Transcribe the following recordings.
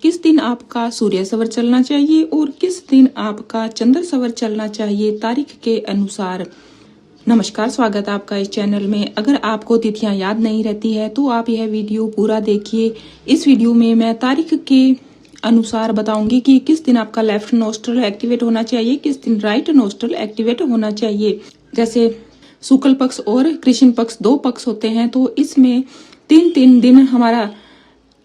किस दिन आपका सूर्य सवर चलना चाहिए और किस दिन आपका चंद्र सवर चलना चाहिए तारीख के अनुसार। नमस्कार, स्वागत है आपका इस चैनल में। अगर आपको तिथियां याद नहीं रहती है तो आप यह वीडियो पूरा देखिए। इस वीडियो में मैं तारीख के अनुसार बताऊंगी कि किस दिन आपका लेफ्ट नोस्ट्रल एक्टिवेट होना चाहिए, किस दिन राइट नोस्ट्रल एक्टिवेट होना चाहिए। जैसे शुक्ल पक्ष और कृष्ण पक्ष 2 पक्ष होते हैं, तो इसमें 3 दिन हमारा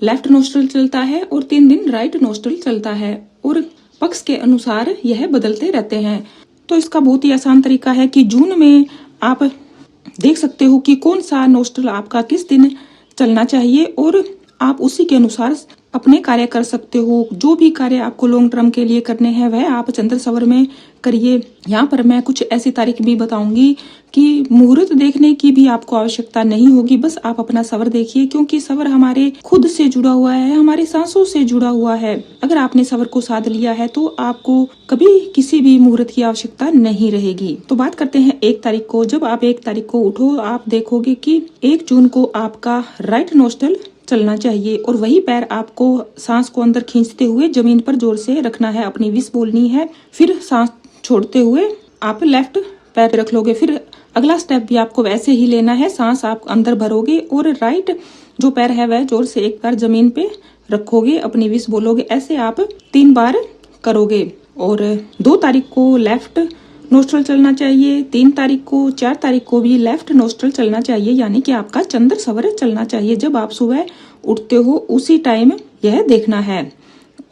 लेफ्ट नोस्ट्रल चलता है और 3 दिन राइट नोस्ट्रल चलता है और पक्ष के अनुसार यह बदलते रहते हैं। तो इसका बहुत ही आसान तरीका है कि जून में आप देख सकते हो कि कौन सा नोस्ट्रल आपका किस दिन चलना चाहिए और आप उसी के अनुसार अपने कार्य कर सकते हो। जो भी कार्य आपको लॉन्ग टर्म के लिए करने हैं वह आप चंद्र सवर में करिए। यहाँ पर मैं कुछ ऐसी तारीख भी बताऊंगी कि मुहूर्त देखने की भी आपको आवश्यकता नहीं होगी, बस आप अपना सवर देखिए, क्योंकि सवर हमारे खुद से जुड़ा हुआ है, हमारी सांसों से जुड़ा हुआ है। अगर आपने सवर को साध लिया है तो आपको कभी किसी भी मुहूर्त की आवश्यकता नहीं रहेगी। तो बात करते हैं 1 तारीख को। जब आप 1 तारीख को उठो, आप देखोगे कि 1 जून को आपका राइट नोस्ट्रल चलना चाहिए और वही पैर आपको सांस को अंदर खींचते हुए जमीन पर जोर से रखना है, अपनी विश बोलनी है। फिर सांस छोड़ते हुए आप लेफ्ट पैर रख लोगे। फिर अगला स्टेप भी आपको वैसे ही लेना है, सांस आप अंदर भरोगे और राइट जो पैर है वह जोर से एक बार जमीन पे रखोगे, अपनी विश बोलोगे। ऐसे आप 3 बार करोगे। और 2 तारीख को लेफ्ट नोस्ट्रल चलना चाहिए, 3 तारीख को, 4 तारीख को भी लेफ्ट नोस्ट्रल चलना चाहिए, यानी कि आपका चंद्र सवर चलना चाहिए। जब आप सुबह उठते हो उसी टाइम यह देखना है।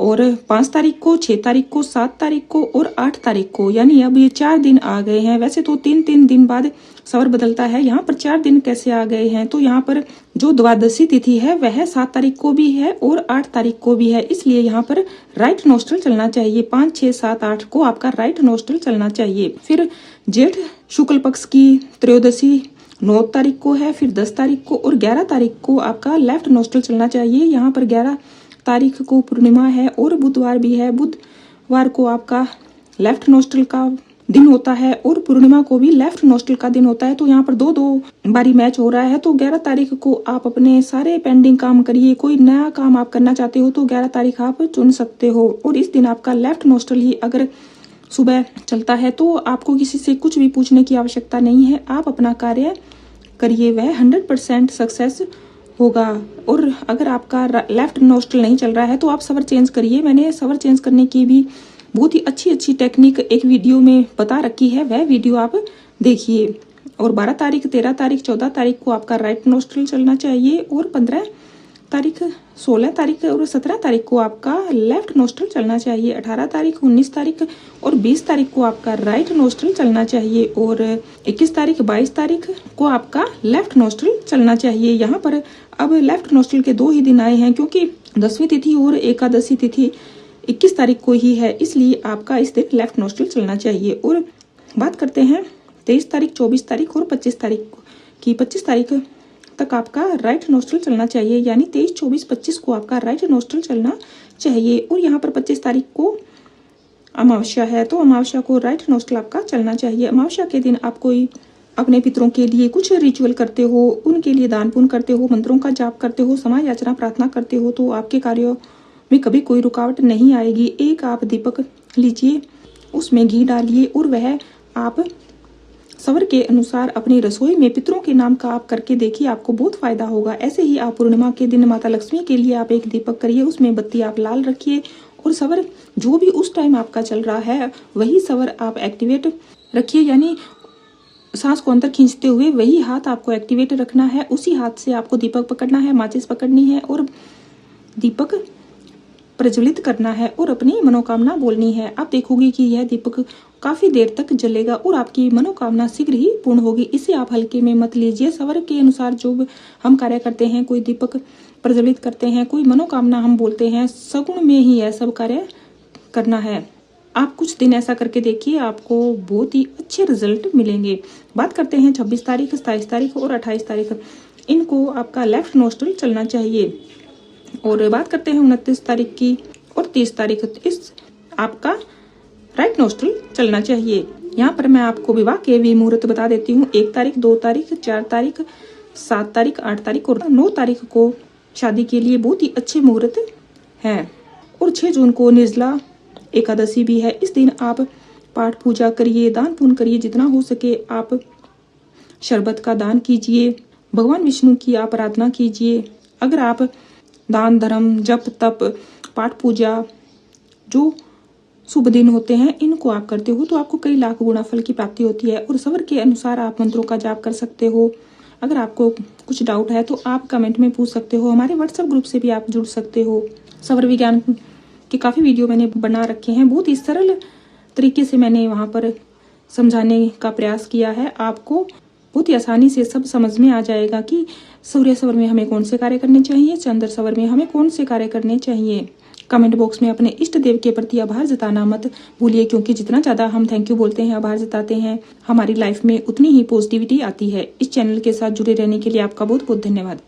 और 5 तारीख को, 6 तारीख को, 7 तारीख को और 8 तारीख को, यानी अब ये 4 दिन आ गए हैं। वैसे तो 3 दिन बाद सवर बदलता है, यहाँ पर 4 दिन कैसे आ गए हैं? तो यहाँ पर जो द्वादशी तिथि है वह 7 तारीख को भी है और 8 तारीख को भी है, इसलिए यहाँ पर राइट नोस्ट्रल चलना चाहिए। 5, 6, 7, 8 को आपका राइट नोस्ट्रल चलना चाहिए। फिर जेठ शुक्ल पक्ष की त्रयोदशी 9 तारीख को है, फिर 10 तारीख को और 11 तारीख को आपका लेफ्ट नोस्ट्रल चलना चाहिए। यहाँ पर 11 तारीख को पूर्णिमा है और बुधवार भी है। बुधवार को आपका लेफ्ट नोस्ट्रल का दिन होता है और पूर्णिमा को भी लेफ्ट नोस्ट्रल का दिन होता है। तो यहाँ पर 2 बारी मैच हो रहा है। तो 11 तारीख को आप अपने सारे पेंडिंग काम करिए। कोई नया काम आप करना चाहते हो तो 11 तारीख आप चुन सकते हो। और इस दिन आपका लेफ्ट नोस्ट्रल ही अगर सुबह चलता है तो आपको किसी से कुछ भी पूछने की आवश्यकता नहीं है, आप अपना कार्य करिए, वह 100% सक्सेस होगा। और अगर आपका लेफ्ट नोस्ट्रल नहीं चल रहा है तो आप सवर चेंज करिए। मैंने सवर चेंज करने की भी बहुत ही अच्छी टेक्निक एक वीडियो में बता रखी है, वह वीडियो आप देखिए। और 12 तारीख, 13 तारीख, 14 तारीख को आपका राइट नोस्ट्रल चलना चाहिए और 15 तारीख, 16 तारीख और 17 तारीख को आपका लेफ्ट नोस्ट्रल चलना चाहिए। 18 तारीख, 19 तारीख और 20 तारीख को आपका राइट नोस्ट्रल चलना चाहिए और 21 तारीख, 22 तारीख को आपका लेफ्ट नोस्ट्रल चलना चाहिए। यहाँ पर अब लेफ्ट नोस्ट्रल के 2 ही दिन आए हैं, क्योंकि 10वीं तिथि और एकादशी तिथि 21 तारीख को ही है, इसलिए आपका इस दिन लेफ्ट नोस्ट्रल चलना चाहिए। और बात करते हैं 23 तारीख, 24 तारीख और 25 तारीख की। 25 तारीख तक आपका राइट नोस्ट्रल चलना चाहिए, यानी 23, 24, 25 को आपका राइट नोस्ट्रल चलना चाहिए। और यहाँ पर 25 तारीख को अमावस्या है, तो अमावस्या को राइट नोस्ट्रल आपका चलना चाहिए। अमावस्या के दिन आप कोई अपने पितरों के लिए कुछ रिचुअल करते हो, उनके लिए दान पुण्य करते हो, मंत्रों का जाप करते हो, समाज याचना प्रार्थना करते हो, तो आपके कार्यों में कभी कोई रुकावट नहीं आएगी। एक आप दीपक लीजिए, उसमें घी डालिए और वह आप सवर के अनुसार अपनी रसोई में पितरों के नाम का आप करके देखिए, आपको बहुत फायदा होगा। ऐसे ही आप पूर्णिमा के दिन माता लक्ष्मी के लिए आप एक दीपक करिए, उसमें बत्ती आप लाल रखिए और सवर जो भी उस टाइम आपका चल रहा है वही सवर आप एक्टिवेट रखिए, यानी सांस को अंदर खींचते हुए वही हाथ आपको एक्टिवेट रखना है। उसी हाथ से आपको दीपक पकड़ना है, माचिस पकड़नी है और दीपक प्रज्वलित करना है और अपनी मनोकामना बोलनी है। आप देखोगे कि यह दीपक काफी देर तक जलेगा और आपकी मनोकामना शीघ्र ही पूर्ण होगी। इसे आप हल्के में मत लीजिए। सवर के अनुसार जो हम कार्य करते हैं, कोई दीपक प्रज्वलित करते हैं, कोई मनोकामना हम बोलते हैं, सगुण में ही यह सब कार्य करना है। आप कुछ दिन ऐसा करके देखिए, आपको बहुत ही अच्छे रिजल्ट मिलेंगे। बात करते हैं 26 तारीख, 27 तारीख और 28 तारीख। इनको आपका लेफ्ट नोस्ट्रल चलना चाहिए। और बात करते हैं 29 तारीख की और 30 तारीख, इस आपका राइट नोस्ट्रल चलना चाहिए। यहाँ पर मैं आपको विवाह के भी मुहूर्त बता देती हूँ। 1 तारीख, 2 तारीख, 4 तारीख, 7 तारीख, 8 तारीख और 9 तारीख को शादी के लिए बहुत ही अच्छे मुहूर्त हैं। और 6 जून को निर्जला एकादशी भी है। इस दिन आप पाठ पूजा करिए, दान पुण्य करिए, जितना हो सके आप शरबत का दान कीजिए, भगवान विष्णु की आप आराधना कीजिए। अगर आप दान धर्म जप तप पाठ पूजा जो शुभ दिन होते हैं इनको आप करते हो तो आपको कई लाख गुना फल की प्राप्ति होती है। और सवर के अनुसार आप मंत्रों का जाप कर सकते हो। अगर आपको कुछ डाउट है तो आप कमेंट में पूछ सकते हो। हमारे व्हाट्सएप ग्रुप से भी आप जुड़ सकते हो। सवर विज्ञान के काफ़ी वीडियो मैंने बना रखे हैं, बहुत ही सरल तरीके से मैंने वहाँ पर समझाने का प्रयास किया है। आपको बहुत ही आसानी से सब समझ में आ जाएगा कि सूर्य सवर में हमें कौन से कार्य करने चाहिए, चंद्र सवर में हमें कौन से कार्य करने चाहिए। कमेंट बॉक्स में अपने इष्ट देव के प्रति आभार जताना मत भूलिए, क्योंकि जितना ज़्यादा हम थैंक यू बोलते हैं, आभार जताते हैं, हमारी लाइफ में उतनी ही पॉजिटिविटी आती है। इस चैनल के साथ जुड़े रहने के लिए आपका बहुत बहुत धन्यवाद।